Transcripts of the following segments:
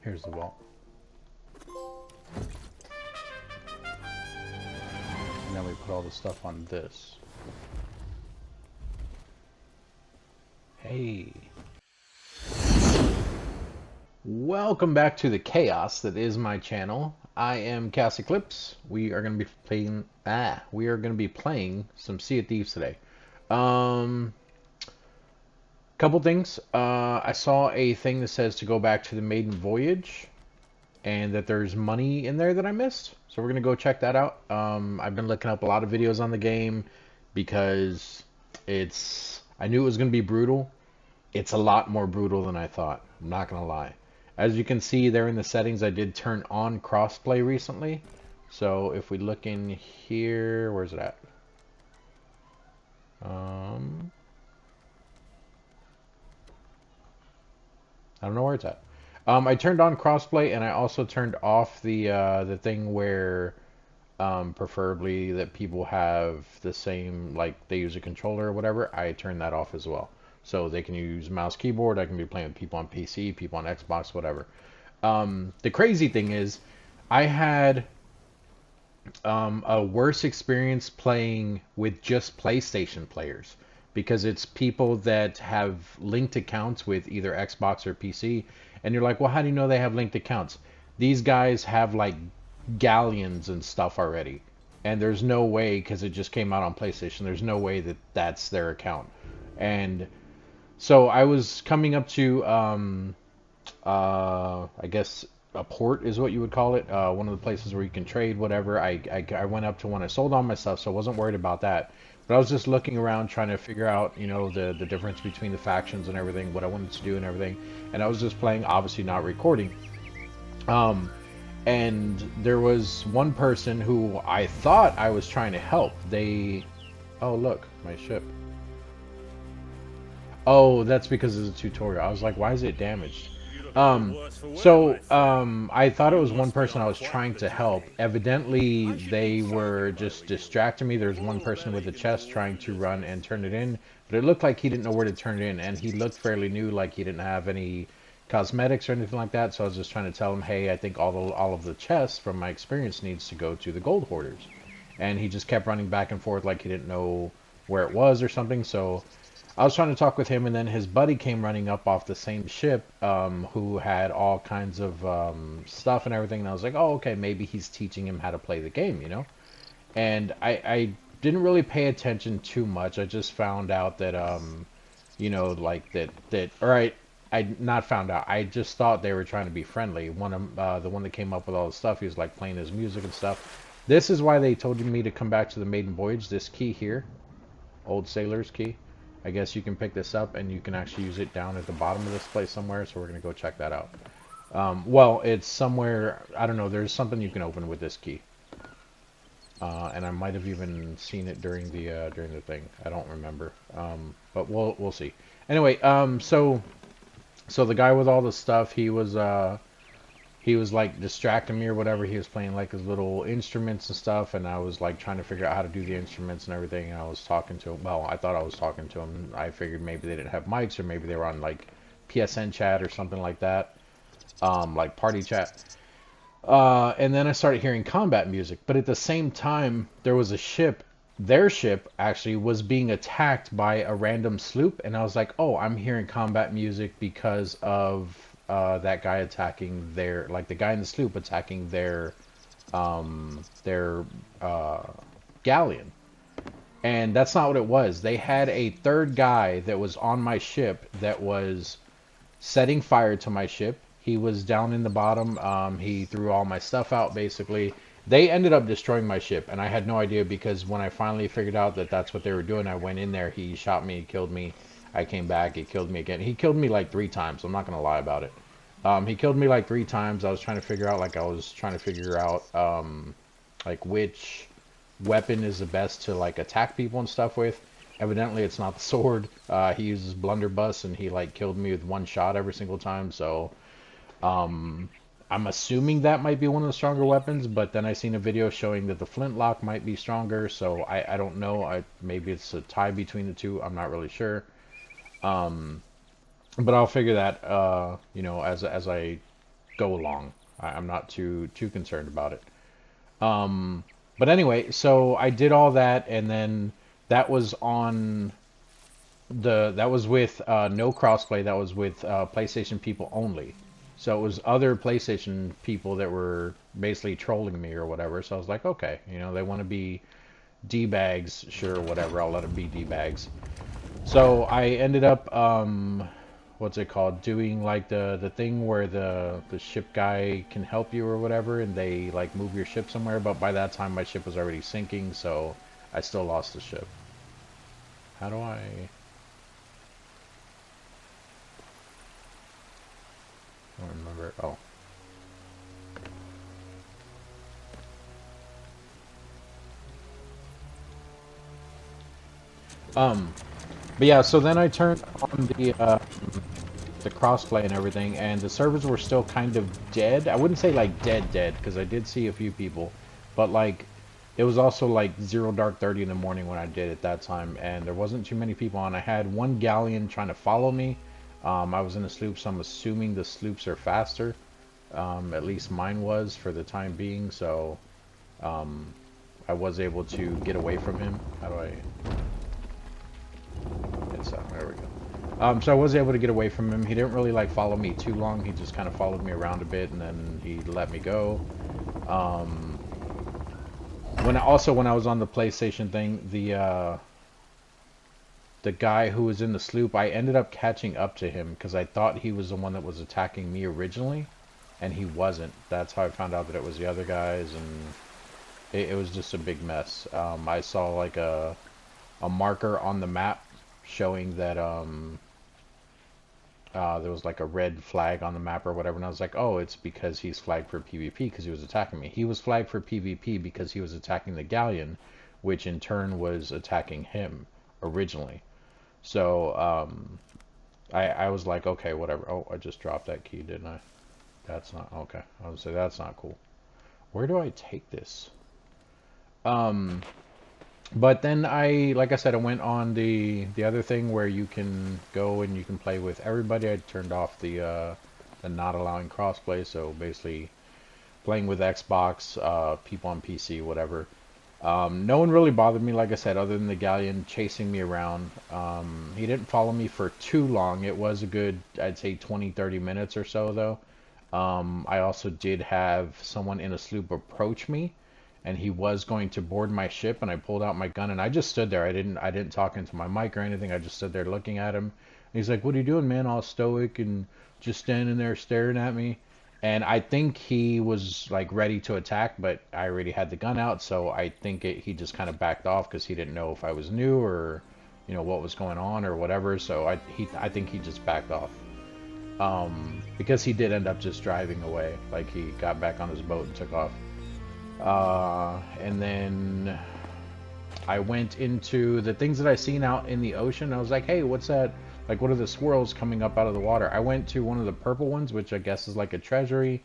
Here's the vault. And then we put all the stuff on this. Hey. Welcome back to the chaos that is my channel. I am ChaosEclipse. We are going to be playing some Sea of Thieves today. Couple things. I saw a thing that says to go back to the maiden voyage, and that there's money in there that I missed. So we're gonna go check that out. I've been looking up a lot of videos on the game because I knew it was gonna be brutal. It's a lot more brutal than I thought. I'm not gonna lie. As you can see there in the settings, I did turn on crossplay recently. So if we look in here, where's it at? I don't know where it's at. I turned on crossplay, and I also turned off the thing where preferably that people have the same, like they use a controller or whatever. I turned that off as well, so they can use mouse keyboard. I can be playing with people on PC, people on Xbox, whatever. The crazy thing is, I had a worse experience playing with just PlayStation players, because it's people that have linked accounts with either Xbox or PC, and you're like, well, how do you know they have linked accounts? These guys have like galleons and stuff already, and there's no way, because it just came out on PlayStation, there's no way that that's their account. And so I was coming up to I guess a port is what you would call it, one of the places where you can trade whatever. I went up to one. I sold all my stuff, so I wasn't worried about that. But I was just looking around trying to figure out, you know, the difference between the factions and everything, what I wanted to do and everything. And I was just playing, obviously not recording. And there was one person who I thought I was trying to help. Oh, look, my ship. Oh, that's because it's a tutorial. I was like, why is it damaged? I thought it was one person I was trying to help. Evidently, they were just distracting me. There's one person with a chest trying to run and turn it in, but it looked like he didn't know where to turn it in, and he looked fairly new, like he didn't have any cosmetics or anything like that. So I was just trying to tell him, hey, I think all of the chests, from my experience, needs to go to the gold hoarders. And he just kept running back and forth like he didn't know where it was or something. So I was trying to talk with him, and then his buddy came running up off the same ship, who had all kinds of stuff and everything. And I was like, oh, okay, maybe he's teaching him how to play the game, you know? And I didn't really pay attention too much. I just found out that, you know, like all right, I not found out. I just thought they were trying to be friendly. One of the one that came up with all the stuff, he was like playing his music and stuff. This is why they told me to come back to the maiden voyage. This key here, old sailor's key. I guess you can pick this up, and you can actually use it down at the bottom of this place somewhere, so we're going to go check that out. Well, it's somewhere, I don't know, there's something you can open with this key. And I might have even seen it during the thing. I don't remember. But we'll see. Anyway, so the guy with all the stuff, he was like distracting me or whatever. He was playing like his little instruments and stuff, and I was like trying to figure out how to do the instruments and everything. And I was talking to him. Well, I thought I was talking to him. I figured maybe they didn't have mics, or maybe they were on like PSN chat or something like that, like party chat. And then I started hearing combat music. But at the same time, there was a ship. Their ship actually was being attacked by a random sloop, and I was like, oh, I'm hearing combat music because of that guy attacking the guy in the sloop attacking their galleon. And that's not what it was. They had a third guy that was on my ship that was setting fire to my ship. He was down in the bottom. He threw all my stuff out, basically. They ended up destroying my ship, and I had no idea, because when I finally figured out that that's what they were doing, I went in there. He shot me, killed me. I came back, he killed me again. He killed me like 3 times. I'm not going to lie about it. He killed me like 3 times. I was trying to figure out, like which weapon is the best to like attack people and stuff with. Evidently, it's not the sword. He uses blunderbuss, and he like killed me with 1 shot every single time. So, I'm assuming that might be one of the stronger weapons, but then I seen a video showing that the flintlock might be stronger, so I don't know. Maybe it's a tie between the two. I'm not really sure. But I'll figure that, you know, as I go along. I'm not too concerned about it. Um, but anyway, so I did all that, and then that was on that was with no crossplay. That was with PlayStation people only. So it was other PlayStation people that were basically trolling me or whatever. So I was like, okay, you know, they want to be D-bags, sure, whatever. I'll let them be D-bags. So I ended up, what's it called? Doing like the thing where the ship guy can help you or whatever, and they like move your ship somewhere. But by that time, my ship was already sinking, so I still lost the ship. How do I? I don't remember. Oh. Um, but yeah, so then I turned on the crossplay and everything, and the servers were still kind of dead. I wouldn't say like dead, because I did see a few people, but like it was also like 0 dark 30 in the morning when I did it that time, and there wasn't too many people on. I had one galleon trying to follow me. I was in a sloop, so I'm assuming the sloops are faster. At least mine was for the time being, so um, I was able to get away from him. How do I? It's there we go. So I was able to get away from him. He didn't really like follow me too long. He just kind of followed me around a bit, and then he let me go. Um, when I was on the PlayStation thing, the guy who was in the sloop, I ended up catching up to him because I thought he was the one that was attacking me originally, and he wasn't. That's how I found out that it was the other guys, and it was just a big mess. I saw like a marker on the map showing that there was like a red flag on the map or whatever, and I was like, oh, it's because he's flagged for PvP because he was attacking me. He was flagged for PvP because he was attacking the galleon, which in turn was attacking him originally. So I was like, okay, whatever. Oh, I just dropped that key, didn't I? That's not okay. I would say that's not cool. Where do I take this? Um, But then like I said, I went on the other thing where you can go and you can play with everybody. I turned off the not allowing crossplay, so basically playing with Xbox, people on PC, whatever. No one really bothered me, like I said, other than the galleon chasing me around. He didn't follow me for too long. It was a good, I'd say 20, 30 minutes or so, though. I also did have someone in a sloop approach me, and he was going to board my ship, and I pulled out my gun and I just stood there. I didn't talk into my mic or anything. I just stood there looking at him. And he's like, "What are you doing, man?" All stoic and just standing there staring at me. And I think he was like ready to attack, but I already had the gun out, so I think he just kind of backed off because he didn't know if I was new or, you know, what was going on or whatever. So I think he just backed off. Because he did end up just driving away. Like he got back on his boat and took off. And then I went into the things that I seen out in the ocean. I was like, hey, what's that? Like, what are the swirls coming up out of the water? I went to one of the purple ones, which I guess is like a treasury,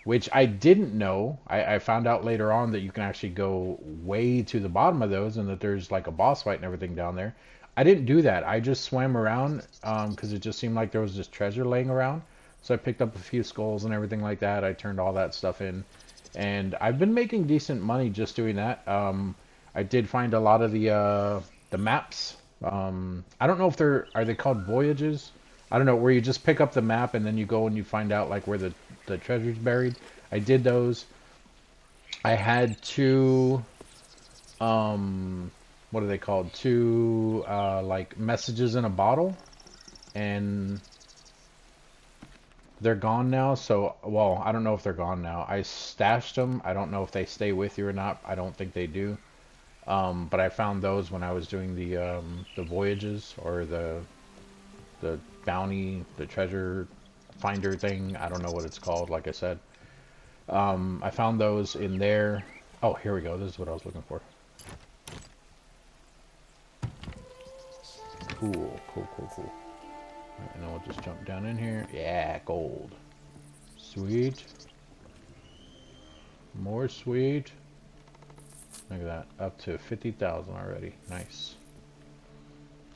which I didn't know. I found out later on that you can actually go way to the bottom of those and that there's like a boss fight and everything down there. I didn't do that. I just swam around because it just seemed like there was this treasure laying around. So I picked up a few skulls and everything like that. I turned all that stuff in. And I've been making decent money just doing that. I did find a lot of the maps. I don't know if are they called voyages? I don't know, where you just pick up the map and then you go and you find out like where the treasure's buried. I did those. I had two what are they called? Two like messages in a bottle, and they're gone now. So, well, I don't know if they're gone now. I stashed them. I don't know if they stay with you or not. I don't think they do. But I found those when I was doing the voyages or the bounty, the treasure finder thing. I don't know what it's called, like I said. I found those in there. Oh, here we go. This is what I was looking for. Cool, cool, cool, cool. Right, and then we'll just jump down in here. Yeah, gold. Sweet. More sweet. Look at that. Up to 50,000 already. Nice.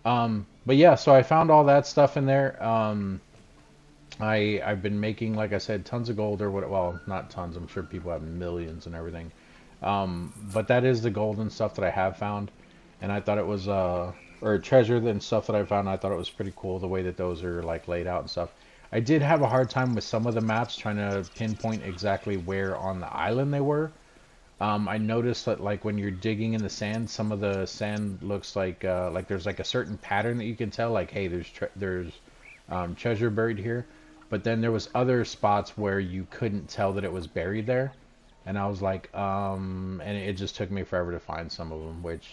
But yeah, so I found all that stuff in there. I've been making, like I said, tons of gold or what, well, not tons, I'm sure people have millions and everything. But that is the gold and stuff that I have found. And I thought it was, or treasure and stuff that I found, I thought it was pretty cool the way that those are like laid out and stuff. I did have a hard time with some of the maps trying to pinpoint exactly where on the island they were. I noticed that like when you're digging in the sand, some of the sand looks like there's like a certain pattern that you can tell, like, hey, there's treasure buried here. But then there was other spots where you couldn't tell that it was buried there. And I was like, and it just took me forever to find some of them, which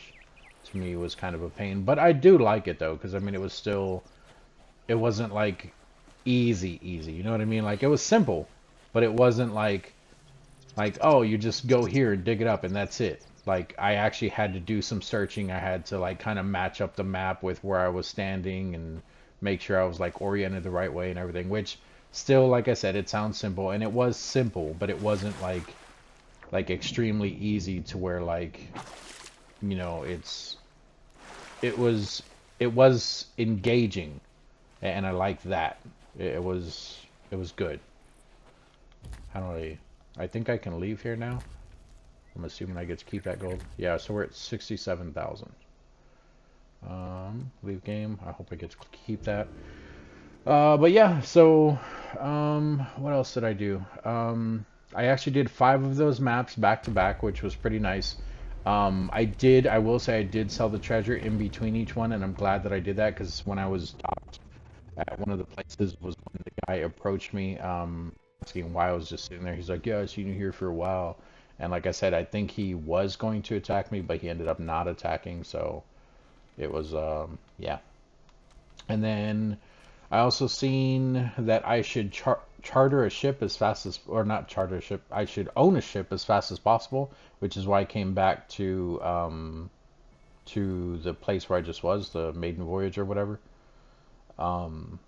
to me was kind of a pain. But I do like it though, because I mean, it wasn't like easy. You know what I mean? Like it was simple, but it wasn't like, oh, you just go here and dig it up and that's it. Like I actually had to do some searching. I had to like kind of match up the map with where I was standing and make sure I was like oriented the right way and everything, which still, like I said, it sounds simple and it was simple, but it wasn't like extremely easy to where like, you know, it was it was engaging and I liked that. It was good. How do I think I can leave here now. I'm assuming I get to keep that gold. Yeah, so we're at 67,000. Leave game. I hope I get to keep that. But yeah, so what else did I do? I actually did 5 of those maps back to back, which was pretty nice. I will say I did sell the treasure in between each one, and I'm glad that I did that because when I was docked at one of the places was when the guy approached me, asking why I was just sitting there. He's like, "Yeah, I've seen you here for a while." And like I said, I think he was going to attack me, but he ended up not attacking, so it was, yeah. And then I also seen that I should charter a ship as fast as, or not charter a ship, I should own a ship as fast as possible, which is why I came back to the place where I just was, the maiden voyage or whatever. Um,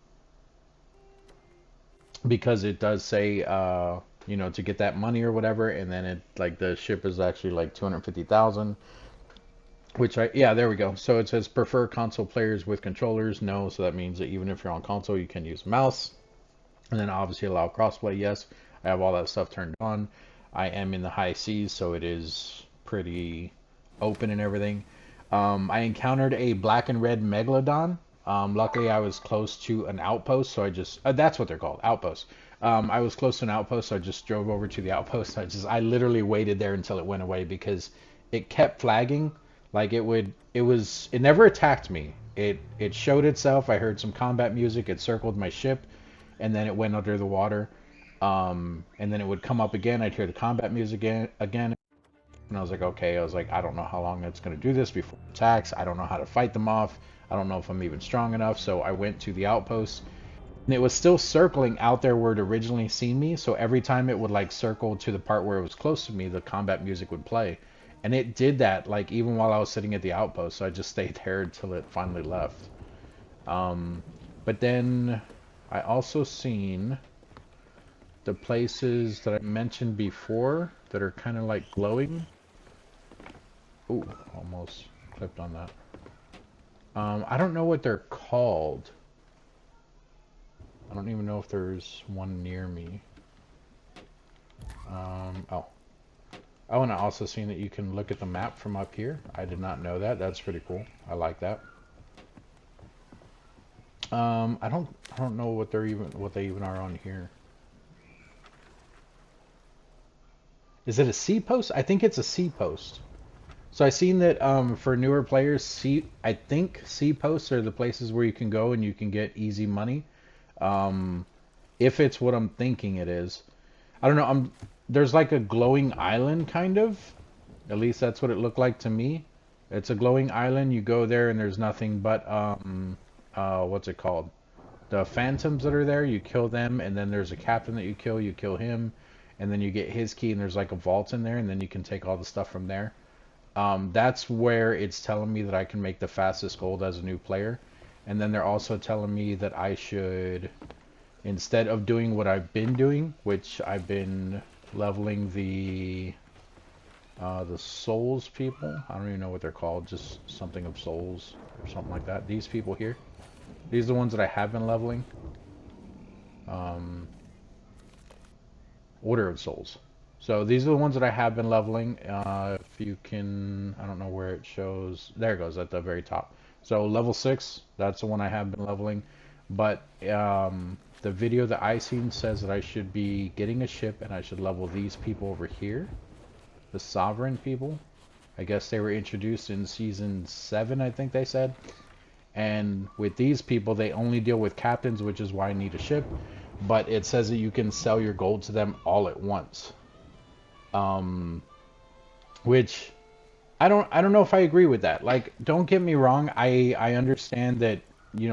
because it does say, you know, to get that money or whatever, and then it, like, the ship is actually like 250,000, which yeah, there we go. So it says prefer console players with controllers, no, so that means that even if you're on console, you can use a mouse. And then obviously allow crossplay, yes. I have all that stuff turned on. I am in the high seas, so it is pretty open and everything. I encountered a black and red megalodon. Luckily, I was close to an outpost, so I just that's what they're called, outposts. I was close to an outpost, so I just drove over to the outpost. I literally waited there until it went away because it kept flagging. Like it never attacked me. It showed itself. I heard some combat music. It circled my ship, and then it went under the water. And then it would come up again. I'd hear the combat music again. And I was like, okay. I was like, I don't know how long it's going to do this before it attacks. I don't know how to fight them off. I don't know if I'm even strong enough. So I went to the outpost. And it was still circling out there where it originally seen me. So every time it would like circle to the part where it was close to me, the combat music would play. And it did that like even while I was sitting at the outpost. So I just stayed there until it finally left. But then I also seen the places that I mentioned before that are kind of like glowing. Ooh, almost clipped on that. I don't know what they're called. I don't even know if there's one near me. Oh. Oh, and I also seen that you can look at the map from up here. I did not know that. That's pretty cool. I like that. I don't know what they even are on here. Is it a C post? I think it's a C post. So I seen that for newer players, I think C posts are the places where you can go and you can get easy money. Um, if it's what I'm thinking it is. I don't know. There's like a glowing island kind of. At least that's what it looked like to me. It's a glowing island. You go there and there's nothing but what's it called? The phantoms that are there. You kill them, and then there's a captain that you kill. You kill him, and then you get his key, and there's like a vault in there, and then you can take all the stuff from there. That's where it's telling me that I can make the fastest gold as a new player. And then they're also telling me that I should, instead of doing what I've been doing, which I've been leveling the souls people. I don't even know what they're called, just something of souls or something like that. These people here. These are the ones that I have been leveling. Um, Order of Souls. So these are the ones that I have been leveling. If you can, I don't know where it shows. There it goes at the very top. So level 6, that's the one I have been leveling. But the video that I seen says that I should be getting a ship and I should level these people over here. The Sovereign people. I guess they were introduced in season 7, I think they said. And with these people, they only deal with captains, which is why I need a ship. But it says that you can sell your gold to them all at once. Which I don't know if I agree with that. Like, don't get me wrong, I understand that,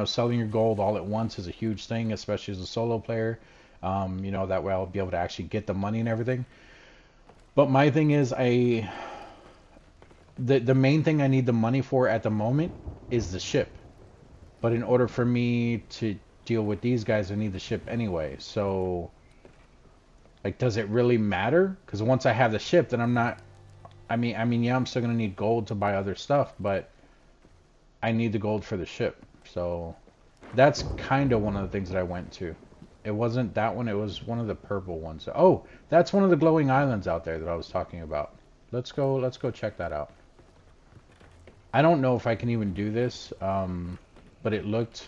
selling your gold all at once is a huge thing, especially as a solo player. That way I'll be able to actually get the money and everything. But my thing is the main thing I need the money for at the moment is the ship. But in order for me to deal with these guys, I need the ship anyway. So, like, does it really matter? Because once I have the ship, then I'm not. Yeah, I'm still gonna need gold to buy other stuff, but I need the gold for the ship. So, that's kind of one of the things that I went to. It wasn't that one. It was one of the purple ones. Oh, that's one of the glowing islands out there that I was talking about. Let's go. Let's go check that out. I don't know if I can even do this, but it looked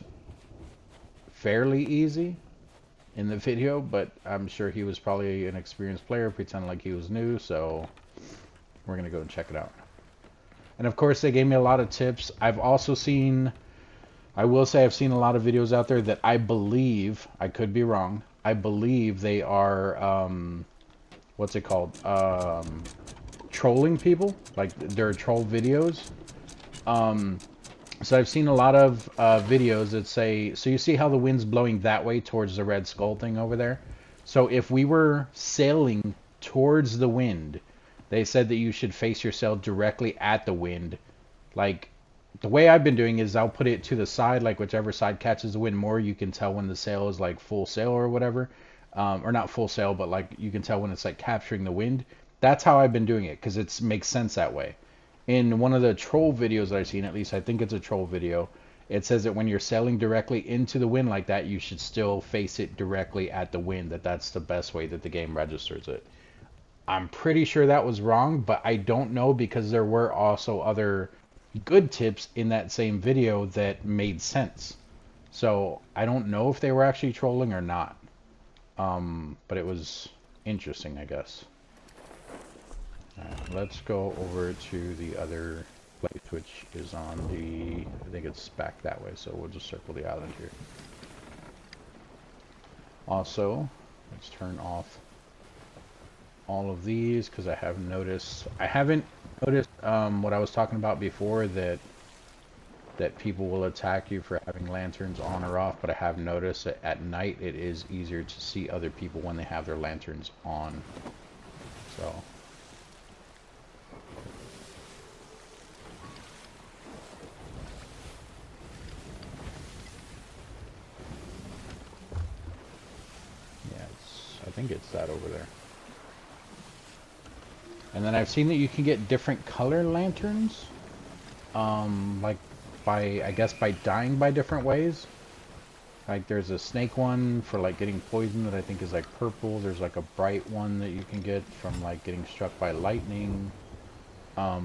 fairly easy in the video, but I'm sure he was probably an experienced player pretending like he was new, so we're gonna go and check it out. And of course they gave me a lot of tips. I will say I've seen a lot of videos out there that I believe, I could be wrong, I believe they are what's it called, trolling people, like they're troll videos. So I've seen a lot of videos that say, so you see how the wind's blowing that way towards the red skull thing over there? So if we were sailing towards the wind, they said that you should face your sail directly at the wind. Like, the way I've been doing is I'll put it to the side, like whichever side catches the wind more, you can tell when the sail is like full sail or whatever. Or not full sail, but like you can tell when it's like capturing the wind. That's how I've been doing it, because it makes sense that way. In one of the troll videos that I've seen, at least I think it's a troll video, it says that when you're sailing directly into the wind like that, you should still face it directly at the wind, that's the best way that the game registers it. I'm pretty sure that was wrong, but I don't know, because there were also other good tips in that same video that made sense. So I don't know if they were actually trolling or not. But it was interesting, I guess. Let's go over to the other place, which is on the, I think it's back that way, so we'll just circle the island here. Also, let's turn off all of these, because I haven't noticed what I was talking about before, that people will attack you for having lanterns on or off, but I have noticed that at night it is easier to see other people when they have their lanterns on. So yeah, I think it's that over there. And then I've seen that you can get different color lanterns, like I guess by dying by different ways. Like there's a snake one for like getting poisoned that I think is like purple. There's like a bright one that you can get from like getting struck by lightning. I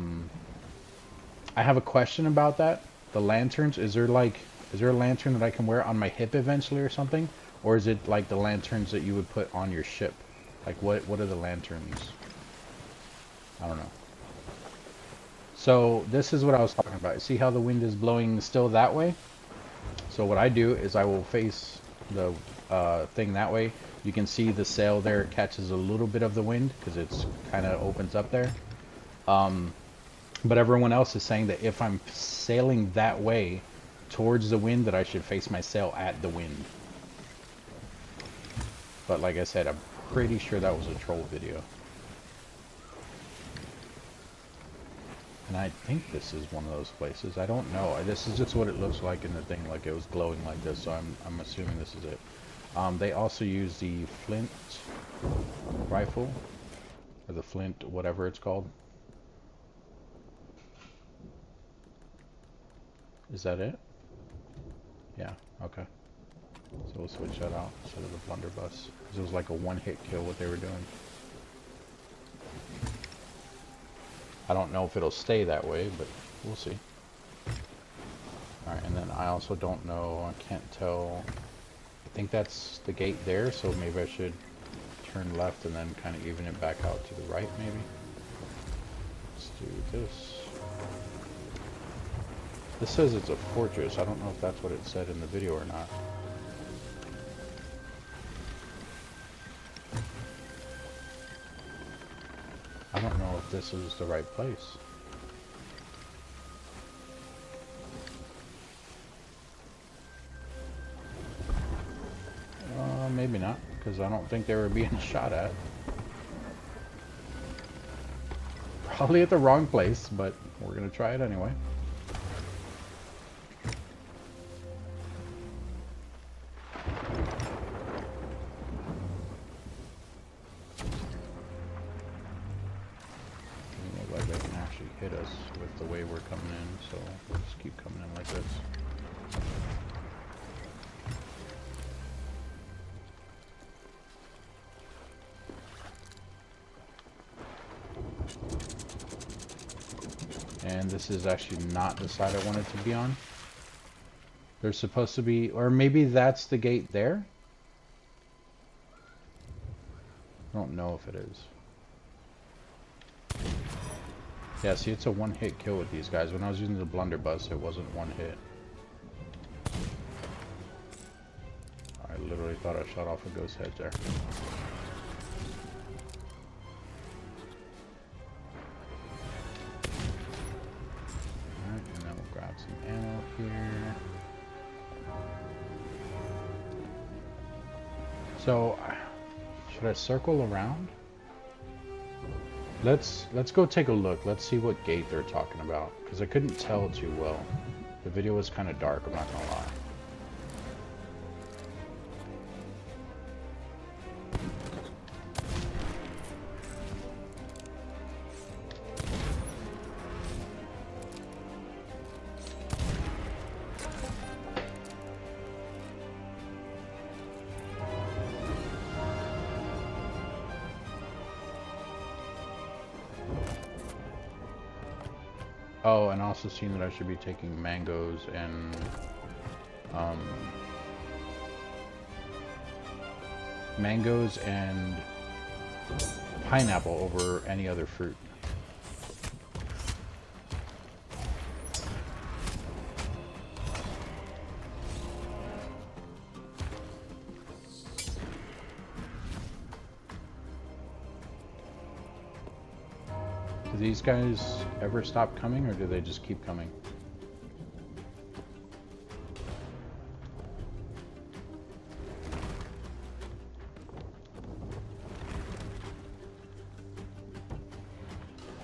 have a question about that. The lanterns, is there a lantern that I can wear on my hip eventually or something? Or is it like the lanterns that you would put on your ship? Like what are the lanterns? I don't know. So this is what I was talking about. See how the wind is blowing still that way? So what I do is I will face the thing that way. You can see the sail there catches a little bit of the wind because it's kind of opens up there. But everyone else is saying that if I'm sailing that way towards the wind, that I should face my sail at the wind. But like I said, I'm pretty sure that was a troll video. And I think this is one of those places. I don't know. This is just what it looks like in the thing, like it was glowing like this, so I'm assuming this is it. They also use the flint rifle, or the flint, whatever it's called. Is that it? Yeah, okay. So we'll switch that out instead of the blunderbuss. Because it was like a one-hit kill what they were doing. I don't know if it'll stay that way, but we'll see. Alright, and then I also don't know, I can't tell. I think that's the gate there, so maybe I should turn left and then kind of even it back out to the right, maybe. Let's do this. This says it's a fortress. I don't know if that's what it said in the video or not. I don't know if this is the right place. Maybe not, because I don't think they were being shot at. Probably at the wrong place, but we're gonna try it anyway. Look like they can actually hit us with the way we're coming in, so we'll just keep coming in like this. And this is actually not the side I wanted to be on. There's supposed to be, or maybe that's the gate there? I don't know if it is. Yeah, see, it's a one-hit kill with these guys. When I was using the blunderbuss, it wasn't one hit. I literally thought I shot off a ghost head there. Alright, and then we'll grab some ammo here. So, should I circle around? Let's go take a look. Let's see what gate they're talking about, because I couldn't tell too well. The video was kind of dark, I'm not gonna lie. Oh, and also seeing that I should be taking mangoes and pineapple over any other fruit. Do these guys ever stop coming, or do they just keep coming?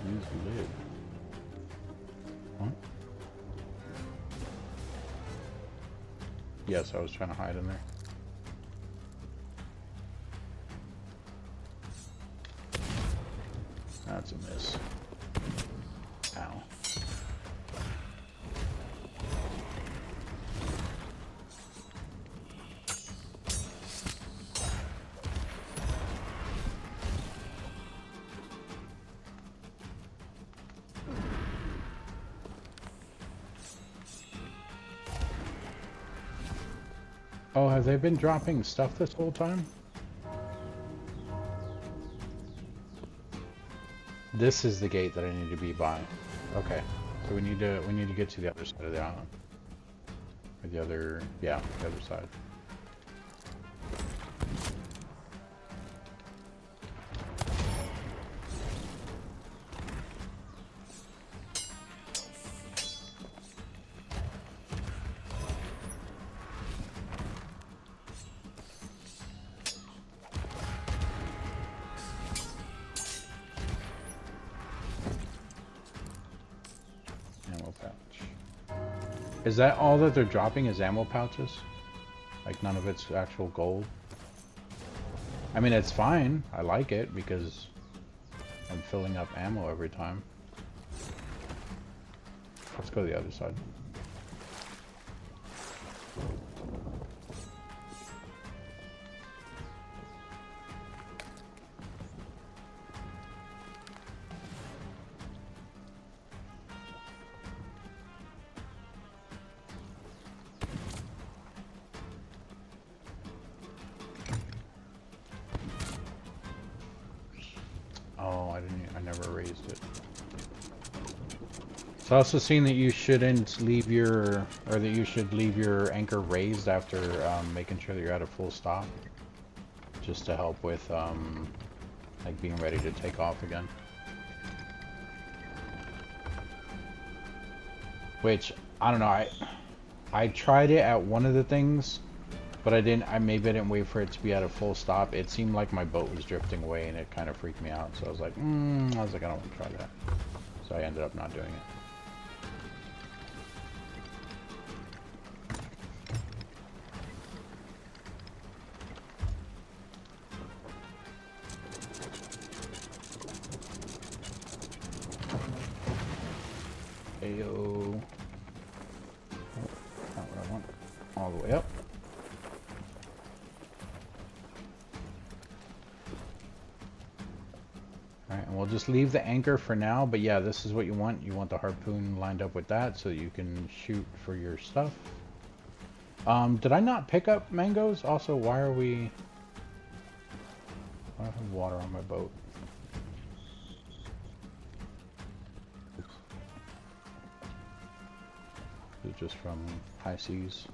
Use lid. What? Yes, I was trying to hide in there. That's a miss. Ow. Oh, have they been dropping stuff this whole time? This is the gate that I need to be by. Okay. So we need to get to the other side of the island. Or the other, yeah, the other side. Is that all that they're dropping is ammo pouches? Like none of it's actual gold? I mean, it's fine. I like it because I'm filling up ammo every time. Let's go to the other side. Oh, I never raised it. It's also seen that you shouldn't leave your, or that you should leave your anchor raised after making sure that you're at a full stop, just to help with like being ready to take off again. Which I don't know. I tried it at one of the things, but maybe I didn't wait for it to be at a full stop. It seemed like my boat was drifting away, and it kind of freaked me out. So I was like, I don't want to try that. So I ended up not doing it. Ayo. Oh, not what I want. All the way up. Alright, and we'll just leave the anchor for now, but yeah, this is what you want. You want the harpoon lined up with that so you can shoot for your stuff. Did I not pick up mangoes? Also, why are we... I have water on my boat. Oops. Is it just from high seas?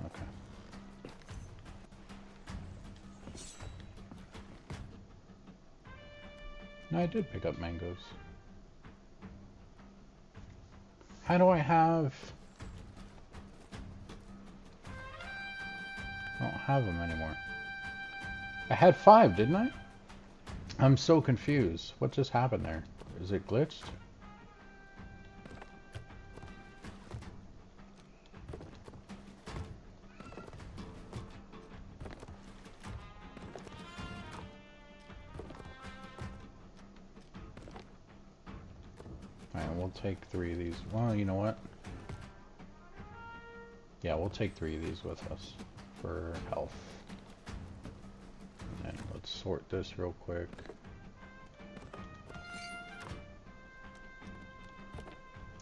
Okay. No, I did pick up mangoes. How do I have... I don't have them anymore. I had 5, didn't I? I'm so confused. What just happened there? Is it glitched? Alright, we'll take 3 of these. Well, you know what? Yeah, we'll take 3 of these with us for health. And let's sort this real quick.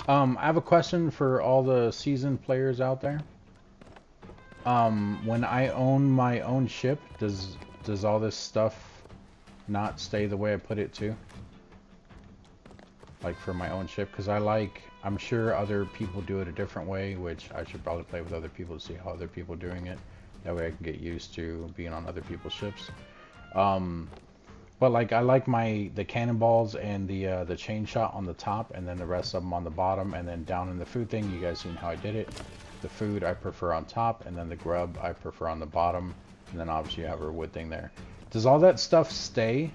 I have a question for all the seasoned players out there. When I own my own ship, does all this stuff not stay the way I put it to? Like for my own ship, because I'm sure other people do it a different way, which I should probably play with other people to see how other people are doing it. That way I can get used to being on other people's ships. But like I like the cannonballs and the chain shot on the top, and then the rest of them on the bottom, and then down in the food thing, you guys seen how I did it. The food I prefer on top, and then the grub I prefer on the bottom, and then obviously you have our wood thing there. Does all that stuff stay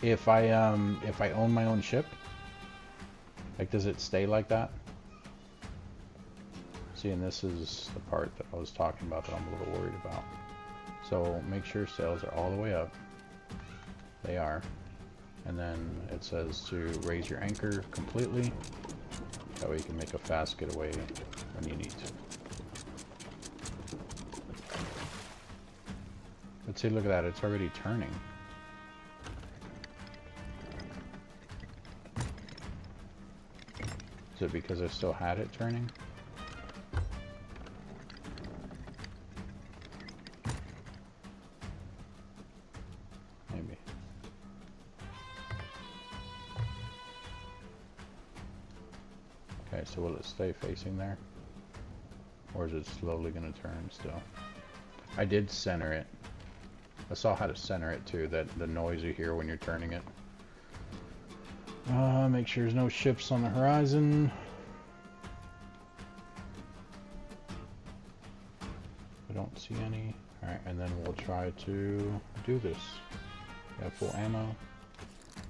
if I own my own ship? Like, does it stay like that? See, and this is the part that I was talking about that I'm a little worried about. So make sure sails are all the way up. They are. And then it says to raise your anchor completely. That way you can make a fast getaway when you need to. Let's see, look at that, it's already turning. Is it because I still had it turning? Maybe. Okay, so will it stay facing there? Or is it slowly going to turn still? I did center it. I saw how to center it too, that the noise you hear when you're turning it. Make sure there's no ships on the horizon. I don't see any. Alright, and then we'll try to do this. We have full ammo.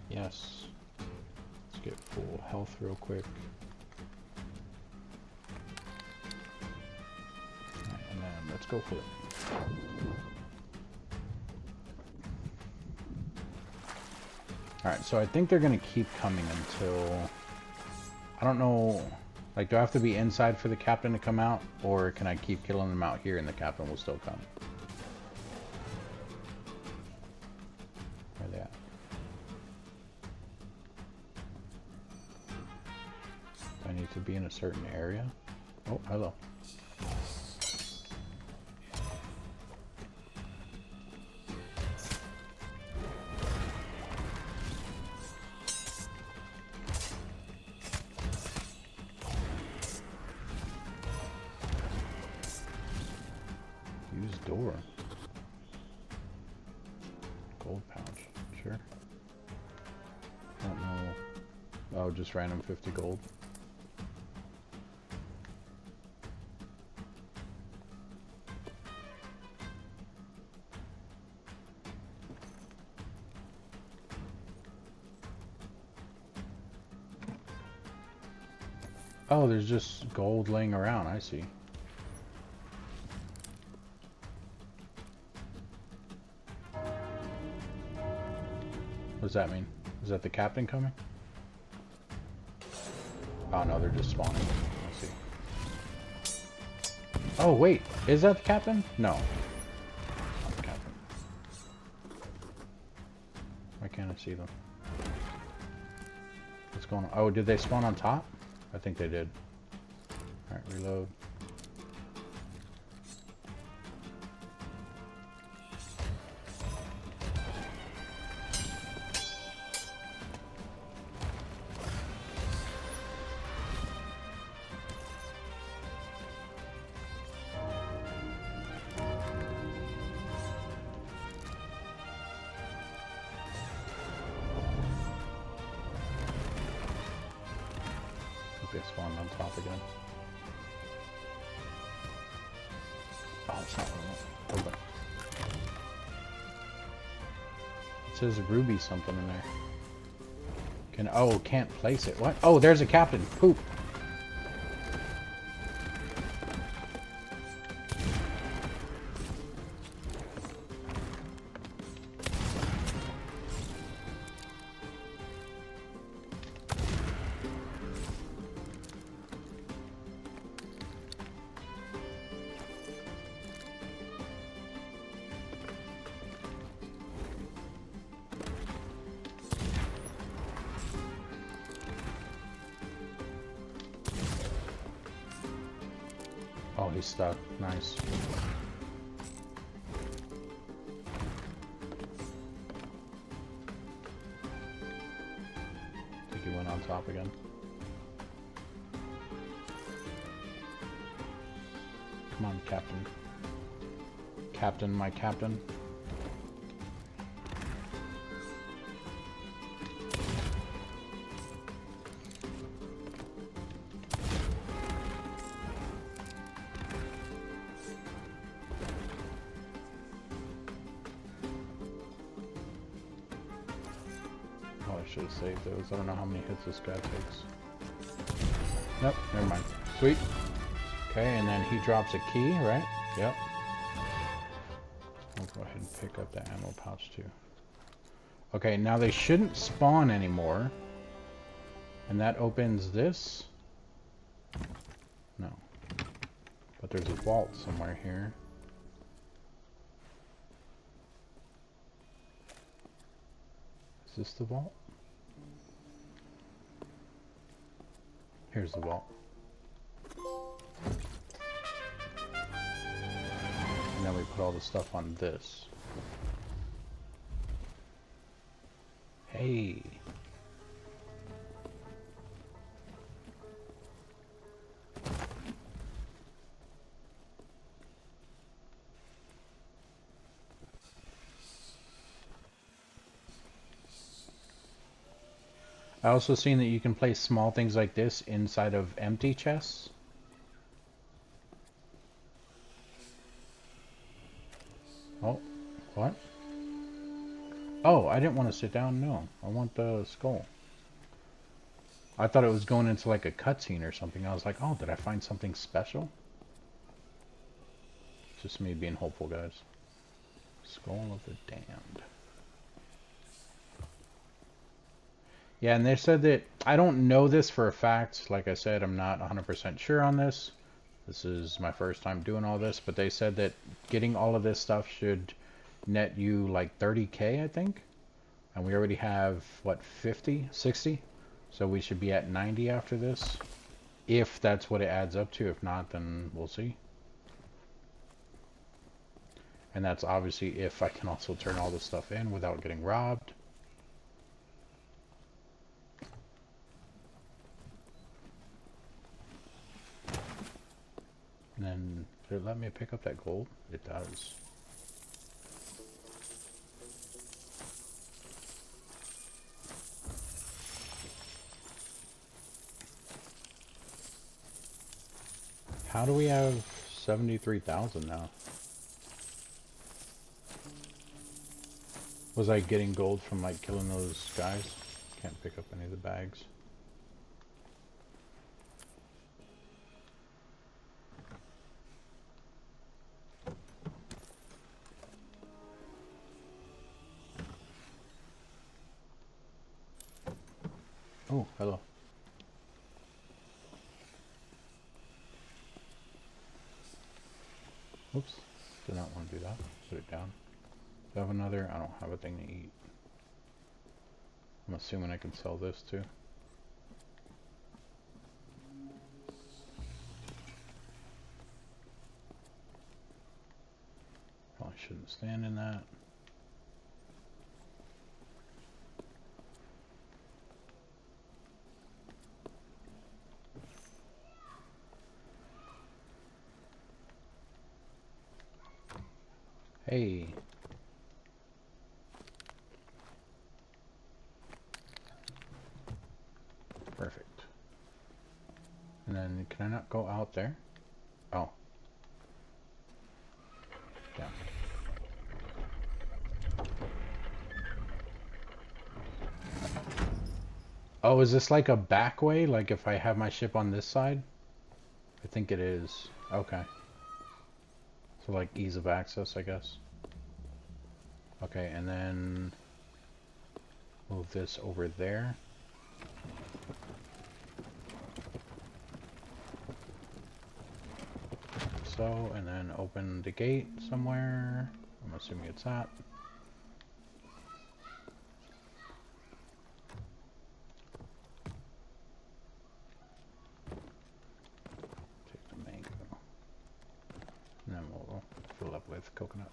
Yes. Let's get full health real quick. Alright, and then let's go for it. Alright, so I think they're going to keep coming until... I don't know... Like, do I have to be inside for the captain to come out? Or can I keep killing them out here and the captain will still come? Where are they at? Do I need to be in a certain area? Oh, hello. door? Gold pouch. Sure. I don't know. Oh, just random 50 gold. Oh, there's just gold laying around. I see. What does that mean? Is that the captain coming? Oh no, they're just spawning. I see. Oh wait, is that the captain? No. It's not the captain. Why can't I see them? What's going on? Oh, did they spawn on top? I think they did. Alright, reload. They spawned on top again. Oh, it's not what I want. It says Ruby something in there. Can't place it. What? Oh, there's a captain. Poop. Oh, he's stuck. Nice. I think he went on top again. Come on, Captain. Captain, my captain. I should have saved those. I don't know how many hits this guy takes. Nope, never mind. Sweet. Okay, and then he drops a key, right? Yep. I'll go ahead and pick up the ammo pouch too. Okay, now they shouldn't spawn anymore. And that opens this? No. But there's a vault somewhere here. Is this the vault? Here's the vault. And then we put all the stuff on this. Hey. I also seen that you can place small things like this inside of empty chests. Oh, what? Oh, I didn't want to sit down. No, I want the skull. I thought it was going into like a cutscene or something. I was like, oh, did I find something special? Just me being hopeful, guys. Skull of the Damned. Yeah, and they said that, I don't know this for a fact. Like I said, I'm not 100% sure on this. This is my first time doing all this, but they said that getting all of this stuff should net you like 30k, I think. And we already have, what, 50, 60? So we should be at 90 after this. If that's what it adds up to. If not, then we'll see. And that's obviously if I can also turn all this stuff in without getting robbed. And then, did it let me pick up that gold? It does. How do we have 73,000 now? Was I getting gold from like killing those guys? Can't pick up any of the bags. Oh, hello. Oops. Did not want to do that. Put it down. Do I have another? I don't have a thing to eat. I'm assuming I can sell this too. Probably shouldn't stand in that. Hey. Perfect. And then can I not go out there? Oh. Yeah. Oh, is this like a back way? Like if I have my ship on this side? I think it is. Okay. So like ease of access, I guess. Okay, and then move this over there. So, and then open the gate somewhere. I'm assuming it's that. Take the mango. And then we'll fill up with coconut.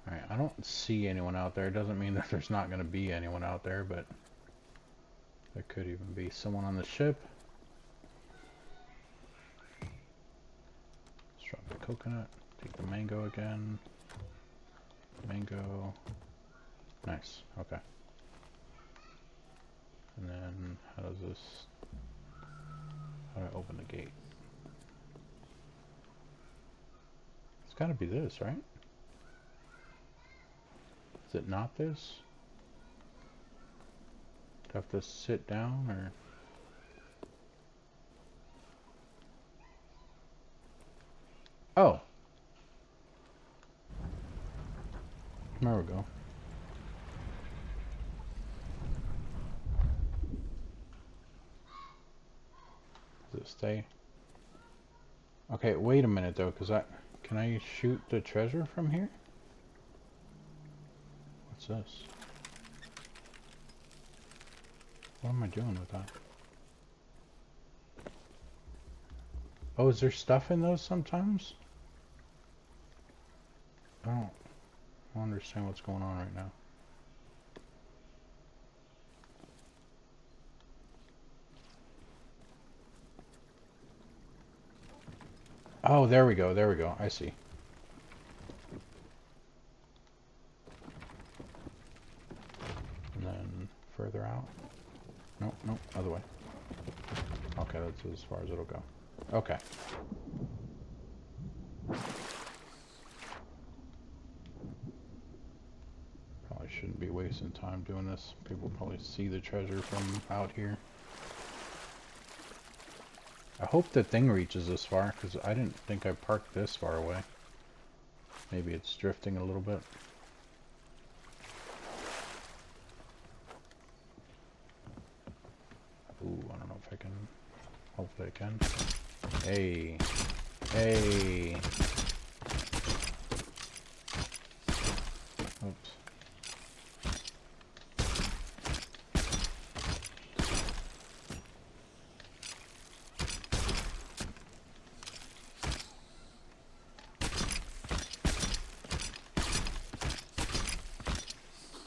Alright, I don't see anyone out there. It doesn't mean that there's not going to be anyone out there, but there could even be someone on the ship. Let's drop the coconut. Take the mango again. Mango. Nice. Okay. And then how does this... How do I open the gate? It's got to be this, right? Is it not this? Do I have to sit down or... Oh! There we go. Does it stay? Okay, wait a minute though, because can I shoot the treasure from here? What's this? What am I doing with that? Oh, is there stuff in those sometimes? I don't understand what's going on right now. Oh, there we go, there we go. I see. And then further out. Nope, nope, other way. Okay, that's as far as it'll go. Okay. Probably shouldn't be wasting time doing this. People probably see the treasure from out here. I hope the thing reaches this far, because I didn't think I parked this far away. Maybe it's drifting a little bit. Ooh, I don't know if I can. Hopefully I can. Hey. Hey. Oops.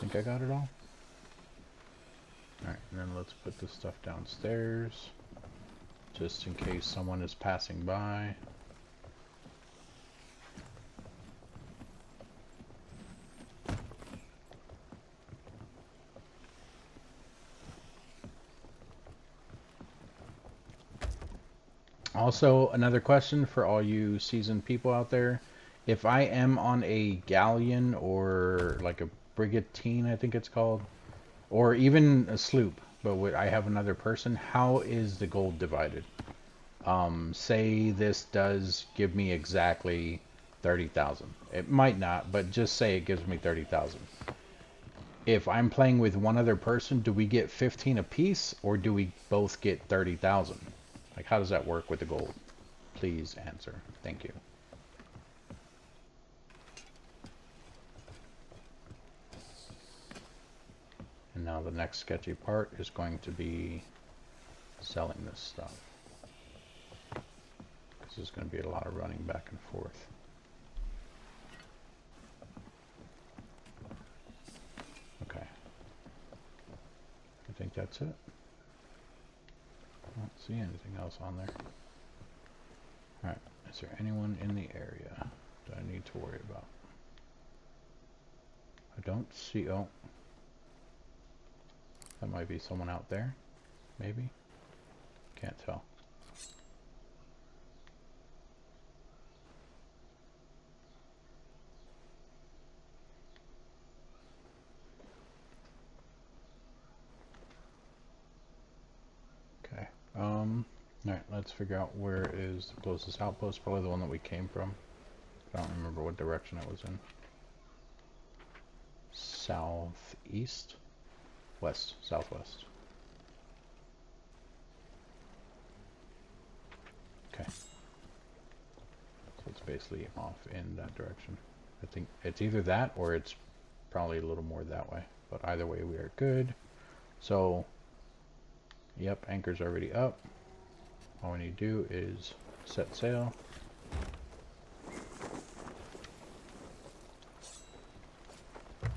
Think I got it all? Alright, and then let's put this stuff downstairs. just in case someone is passing by. Also, another question for all you seasoned people out there. If I am on a galleon or like a brigantine, I think it's called, or even a sloop, but I have another person, how is the gold divided? Say this does give me exactly 30,000. It might not, but just say it gives me 30,000. If I'm playing with one other person, do we get 15 apiece, or do we both get 30,000? Like, how does that work with the gold? Please answer. Thank you. And now the next sketchy part is going to be selling this stuff. Because there's going to be a lot of running back and forth. Okay. I think that's it. I don't see anything else on there. Alright, is there anyone in the area that I need to worry about? I don't see, oh. That might be someone out there, maybe? Can't tell. Okay, alright, let's figure out where is the closest outpost, probably the one that we came from. I don't remember what direction it was in. Southeast? West, southwest. Okay. So it's basically off in that direction. I think it's either that or it's probably a little more that way. But either way, we are good. So, yep, anchor's already up. All we need to do is set sail.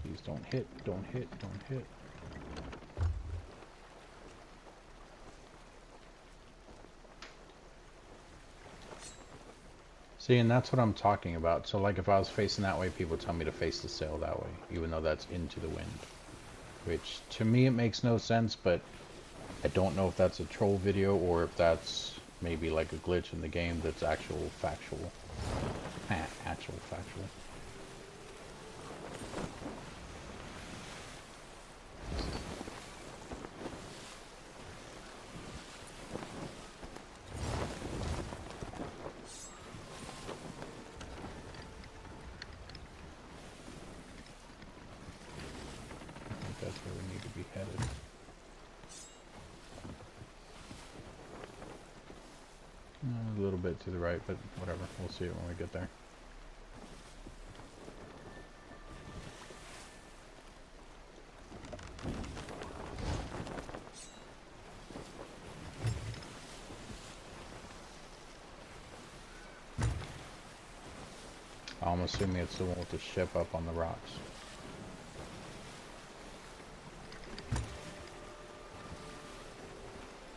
Please don't hit, don't hit, don't hit. See, and that's what I'm talking about. So like if I was facing that way, people tell me to face the sail that way, even though that's into the wind. Which, to me, it makes no sense, but I don't know if that's a troll video or if that's maybe like a glitch in the game that's actual factual. Actual factual. That's where we need to be headed. A little bit to the right, but whatever. We'll see it when we get there. I'm assuming it's the one with the ship up on the rocks.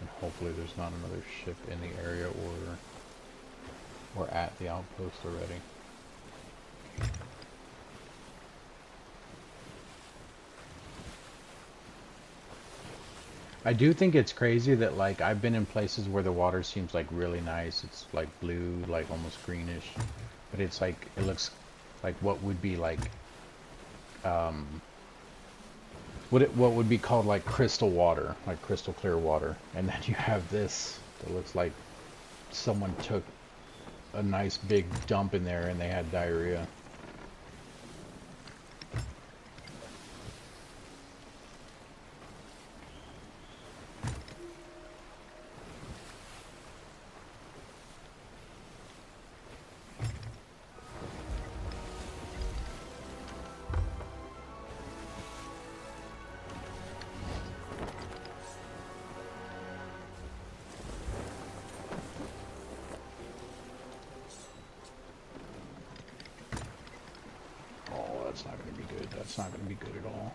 And hopefully there's not another ship in the area or at the outpost already. I do think it's crazy that, like, I've been in places where the water seems like really nice. It's like blue, like almost greenish, but it's like, it looks like what would be like what would be called like crystal water, like crystal clear water, and then you have this that looks like someone took a nice big dump in there and they had diarrhea. That's not going to be good. That's not going to be good at all.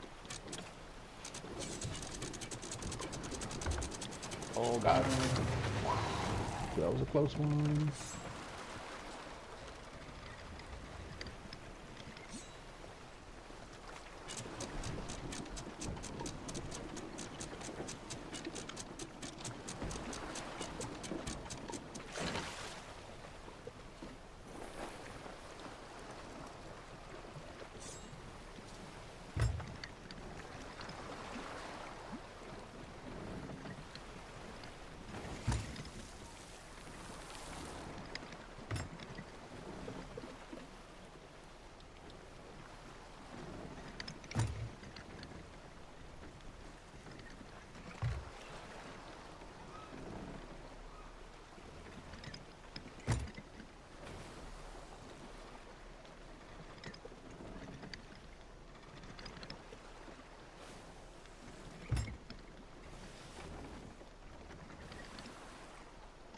Oh god. That was a close one.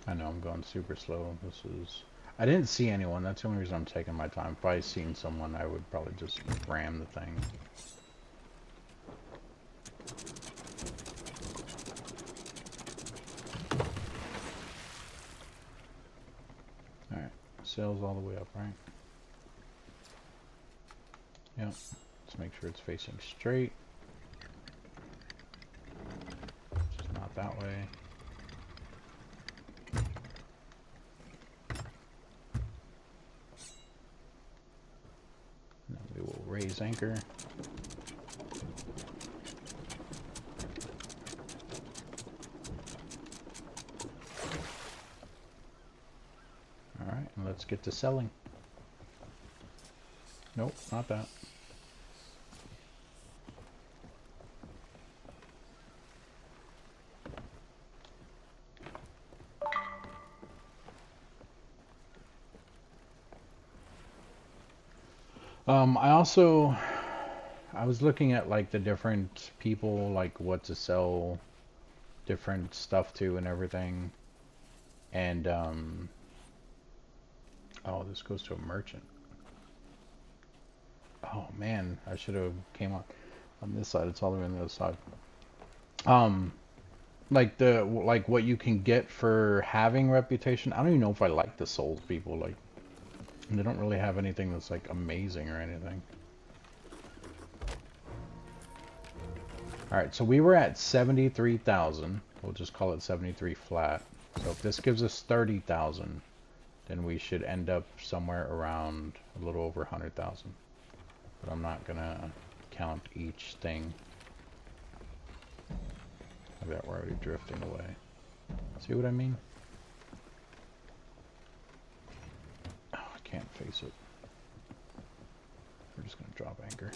I know I'm going super slow. This is... I didn't see anyone. That's the only reason I'm taking my time. If I seen someone, I would probably just ram the thing. Alright. Sails all the way up, right? Yep. Let's make sure it's facing straight. Just not that way. Then we will raise anchor. Alright, and let's get to selling. Nope, not that. I was looking at like the different people, like what to sell different stuff to and everything. And, oh, this goes to a merchant. Oh man, I should have came on this side. It's all the way on the other side. Like what you can get for having reputation. I don't even know if I like the Souls people. Like, they don't really have anything that's like amazing or anything. Alright, so we were at 73,000. We'll just call it 73 flat. So if this gives us 30,000, then we should end up somewhere around a little over 100,000. But I'm not gonna count each thing. I bet we're already drifting away. See what I mean? Oh, I can't face it. We're just gonna drop anchor.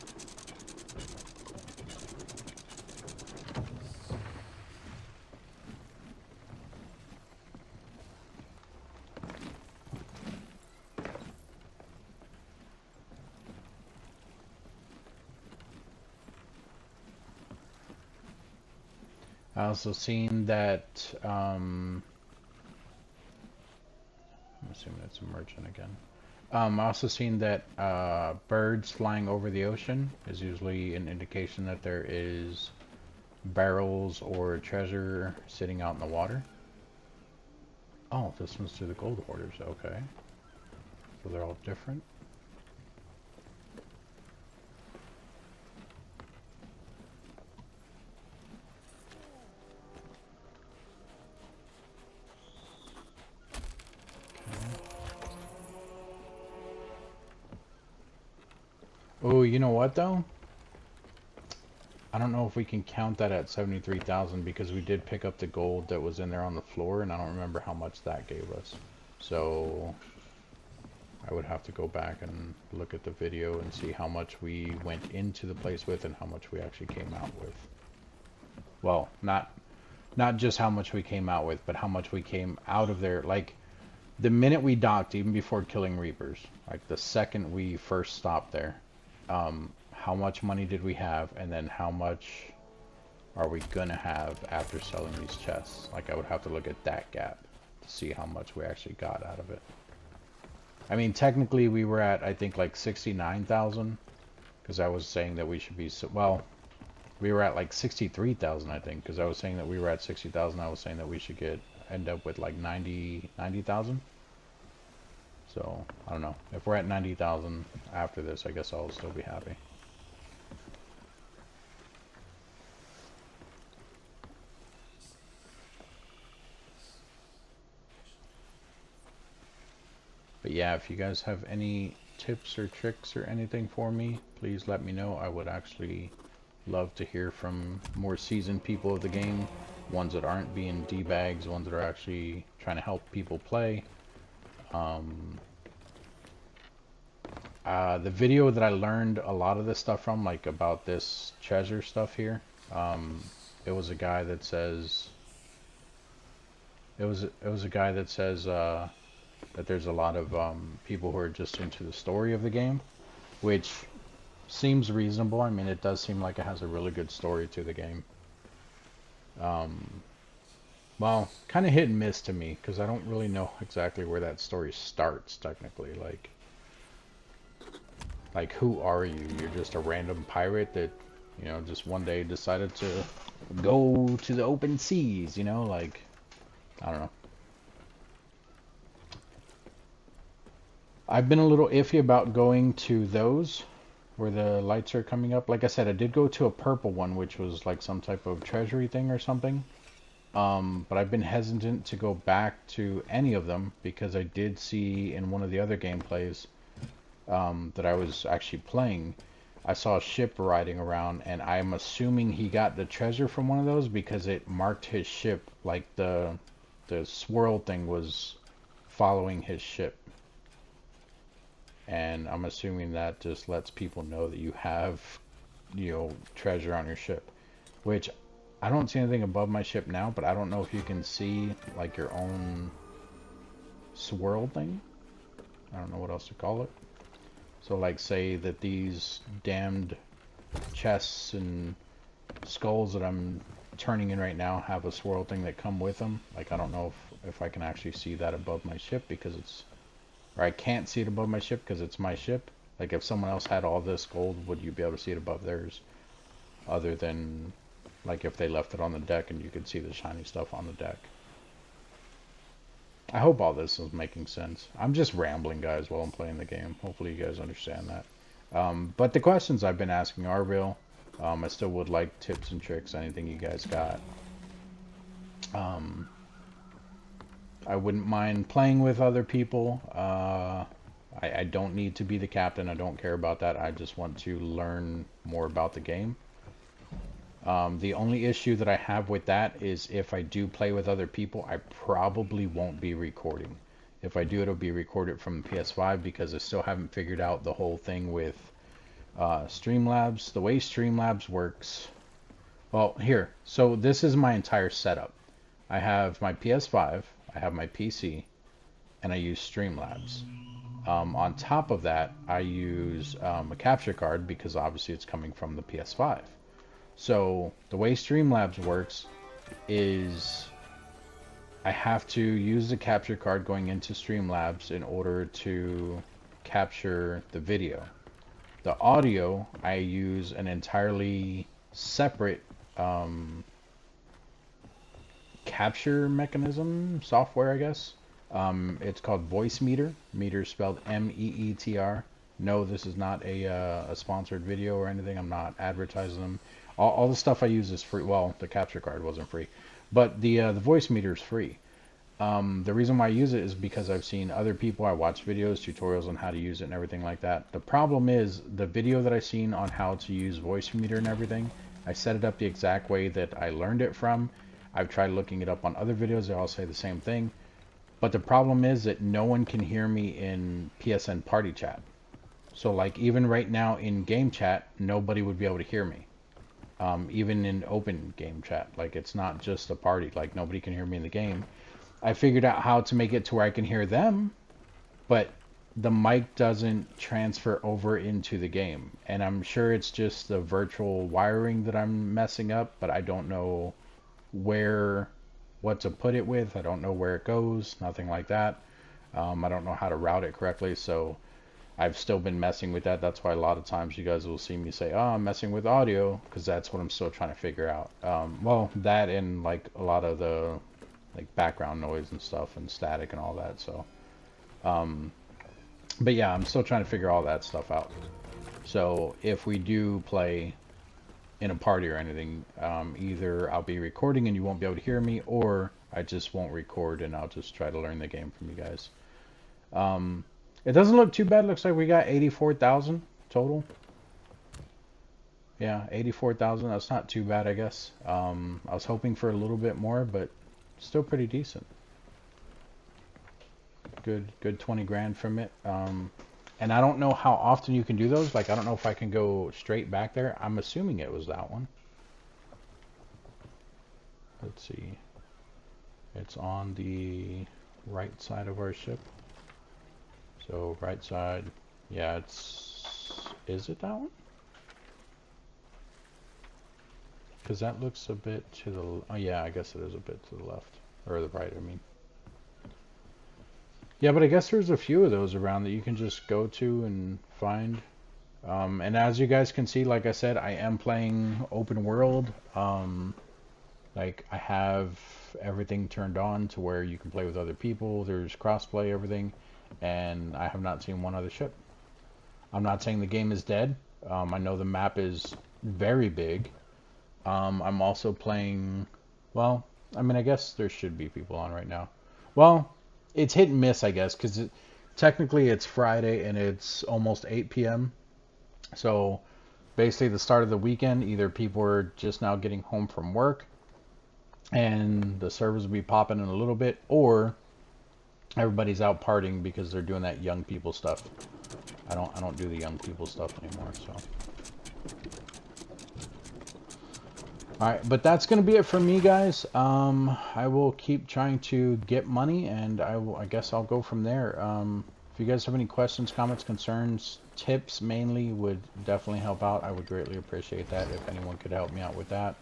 I also seen that, I'm assuming it's a merchant again. I also seen that birds flying over the ocean is usually an indication that there is barrels or treasure sitting out in the water. Oh, this one's through the gold hoarders, okay. So they're all different. Oh, you know what though? I don't know if we can count that at 73,000 because we did pick up the gold that was in there on the floor and I don't remember how much that gave us. So I would have to go back and look at the video and see how much we went into the place with and how much we actually came out with. Well, not just how much we came out with, but how much we came out of there. Like, the minute we docked, even before killing Reapers, like the second we first stopped there, how much money did we have, and then how much are we gonna have after selling these chests? Like, I would have to look at that gap to see how much we actually got out of it. I mean, technically we were at, I think, like 69,000, because I was saying that we should be, well, we were at like 63,000, I think, because I was saying that we were at 60,000. I was saying that we should get end up with like 90,000. So, I don't know. If we're at 90,000 after this, I guess I'll still be happy. But yeah, if you guys have any tips or tricks or anything for me, please let me know. I would actually love to hear from more seasoned people of the game, ones that aren't being D-bags, ones that are actually trying to help people play. The video that I learned a lot of this stuff from, like about this treasure stuff here, it was a guy that says, it was a guy that says that there's a lot of people who are just into the story of the game, which seems reasonable. I mean, it does seem like it has a really good story to the game. Well, kind of hit and miss to me, because I don't really know exactly where that story starts, technically. Like, who are you? You're just a random pirate that, just one day decided to go to the open seas, like, I don't know. I've been a little iffy about going to those where the lights are coming up. Like I said, I did go to a purple one, which was like some type of treasury thing or something. But I've been hesitant to go back to any of them because I did see in one of the other gameplays that I was actually playing, I saw a ship riding around, and I'm assuming he got the treasure from one of those because it marked his ship, like the swirl thing was following his ship. And I'm assuming that just lets people know that you have, treasure on your ship. Which, I don't see anything above my ship now, but I don't know if you can see, like, your own swirl thing. I don't know what else to call it. So, like, say that these damned chests and skulls that I'm turning in right now have a swirl thing that come with them. Like, I don't know if I can actually see that above my ship because it's... Or I can't see it above my ship because it's my ship. Like, if someone else had all this gold, would you be able to see it above theirs? Other than, like, if they left it on the deck and you could see the shiny stuff on the deck. I hope all this is making sense. I'm just rambling, guys, while I'm playing the game. Hopefully you guys understand that. But the questions I've been asking are real. I still would like tips and tricks, anything you guys got. I wouldn't mind playing with other people. I don't need to be the captain. I don't care about that. I just want to learn more about the game. The only issue that I have with that is if I do play with other people, I probably won't be recording. If I do, it'll be recorded from the PS5 because I still haven't figured out the whole thing with StreamLabs. The way StreamLabs works... Well, here. So this is my entire setup. I have my PS5, I have my PC, and I use StreamLabs. On top of that, I use a capture card because obviously it's coming from the PS5. So the way StreamLabs works is I have to use the capture card going into StreamLabs in order to capture the video. The audio, I use an entirely separate capture mechanism software, I guess. It's called Voice Meter. Meter spelled M-E-E-T-R. No, this is not a sponsored video or anything. I'm not advertising them. All the stuff I use is free. Well, the capture card wasn't free, but the Voice Meter is free. The reason why I use it is because I've seen other people. I watch videos, tutorials on how to use it and everything like that. The problem is the video that I seen on how to use Voice Meter and everything, I set it up the exact way that I learned it from. I've tried looking it up on other videos. They all say the same thing. But the problem is that no one can hear me in PSN party chat. So like even right now in game chat, nobody would be able to hear me. Even in open game chat, like it's not just a party, like nobody can hear me in the game. I figured out how to make it to where I can hear them, but the mic doesn't transfer over into the game. And I'm sure it's just the virtual wiring that I'm messing up, but I don't know what to put it with. I don't know where it goes, nothing like that. I don't know how to route it correctly, so I've still been messing with that. That's why a lot of times you guys will see me say, oh, I'm messing with audio, because that's what I'm still trying to figure out. Well, that and like a lot of the like background noise and stuff and static and all that. So, but yeah, I'm still trying to figure all that stuff out. So if we do play in a party or anything, either I'll be recording and you won't be able to hear me, or I just won't record and I'll just try to learn the game from you guys. It doesn't look too bad. Looks like we got 84,000 total. Yeah, 84,000. That's not too bad, I guess. I was hoping for a little bit more, but still pretty decent. Good 20 grand from it. And I don't know how often you can do those. Like, I don't know if I can go straight back there. I'm assuming it was that one. Let's see. It's on the right side of our ship. So right side. Yeah, is it that one? Because that looks a bit to the... Oh, yeah, I guess it is a bit to the left. Or the right, I mean. Yeah, but I guess there's a few of those around that you can just go to and find. And as you guys can see, like I said, I am playing open world. Like, I have everything turned on to where you can play with other people. There's crossplay, everything. And I have not seen one other ship. I'm not saying the game is dead. I know the map is very big. I'm also playing... Well, I mean, I guess there should be people on right now. Well, it's hit and miss, I guess, because technically it's Friday and it's almost 8 p.m. So basically the start of the weekend, either people are just now getting home from work and the servers will be popping in a little bit, or everybody's out partying because they're doing that young people stuff. I don't do the young people stuff anymore, so. Alright, but that's going to be it for me, guys. I will keep trying to get money, and I guess I'll go from there. If you guys have any questions, comments, concerns, tips mainly would definitely help out. I would greatly appreciate that if anyone could help me out with that.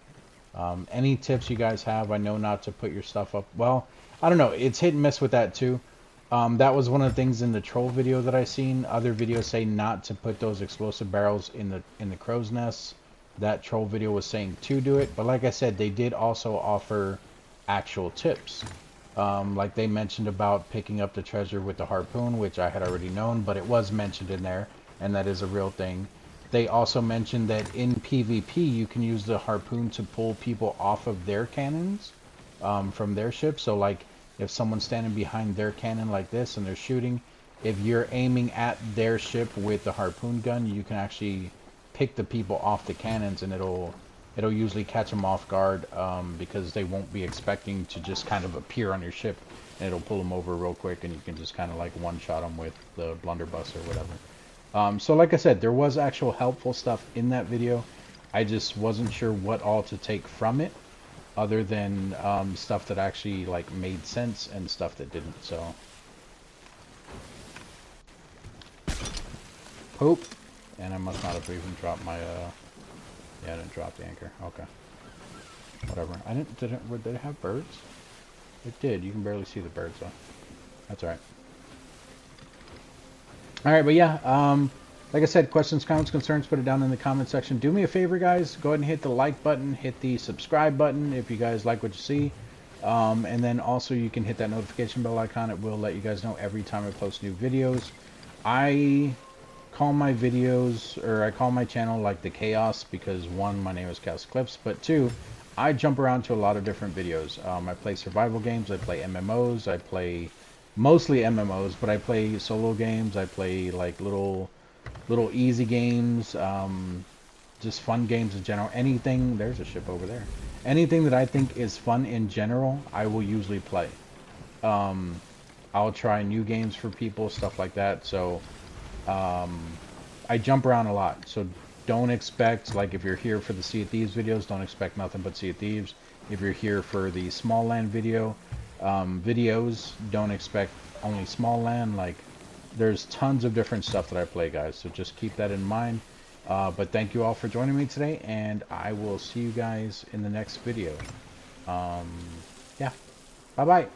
Any tips you guys have, I know not to put your stuff up. Well, I don't know. It's hit and miss with that too. That was one of the things in the troll video that I seen. Other videos say not to put those explosive barrels in the crow's nests. That troll video was saying to do it, but like I said, they did also offer actual tips. Like they mentioned about picking up the treasure with the harpoon, which I had already known, but it was mentioned in there, and that is a real thing. They also mentioned that in PvP, you can use the harpoon to pull people off of their cannons from their ship. So like if someone's standing behind their cannon like this and they're shooting, if you're aiming at their ship with the harpoon gun, you can actually pick the people off the cannons, and it'll usually catch them off guard because they won't be expecting to just kind of appear on your ship, and it'll pull them over real quick, and you can just kind of like one-shot them with the blunderbuss or whatever. So like I said, there was actual helpful stuff in that video. I just wasn't sure what all to take from it, other than stuff that actually like made sense and stuff that didn't. So poop. And I must not have even dropped my, yeah, I didn't drop the anchor. Okay. Whatever. Did it have birds? It did. You can barely see the birds, though. That's alright. Alright, but yeah, like I said, questions, comments, concerns, put it down in the comment section. Do me a favor, guys. Go ahead and hit the like button. Hit the subscribe button if you guys like what you see. And then also you can hit that notification bell icon. It will let you guys know every time I post new videos. I call my videos, or I call my channel like the Chaos, because one, my name is ChaosEclipse, but two, I jump around to a lot of different videos. I play survival games, I play MMOs, I play mostly MMOs, but I play solo games, I play like little easy games, just fun games in general. Anything, there's a ship over there. Anything that I think is fun in general, I will usually play. I'll try new games for people, stuff like that, so I jump around a lot, so don't expect, like if you're here for the Sea of Thieves videos, don't expect nothing but Sea of Thieves. If you're here for the small land videos, don't expect only small land. Like, there's tons of different stuff that I play, guys, so just keep that in mind. But thank you all for joining me today, and I will see you guys in the next video. Yeah, bye-bye.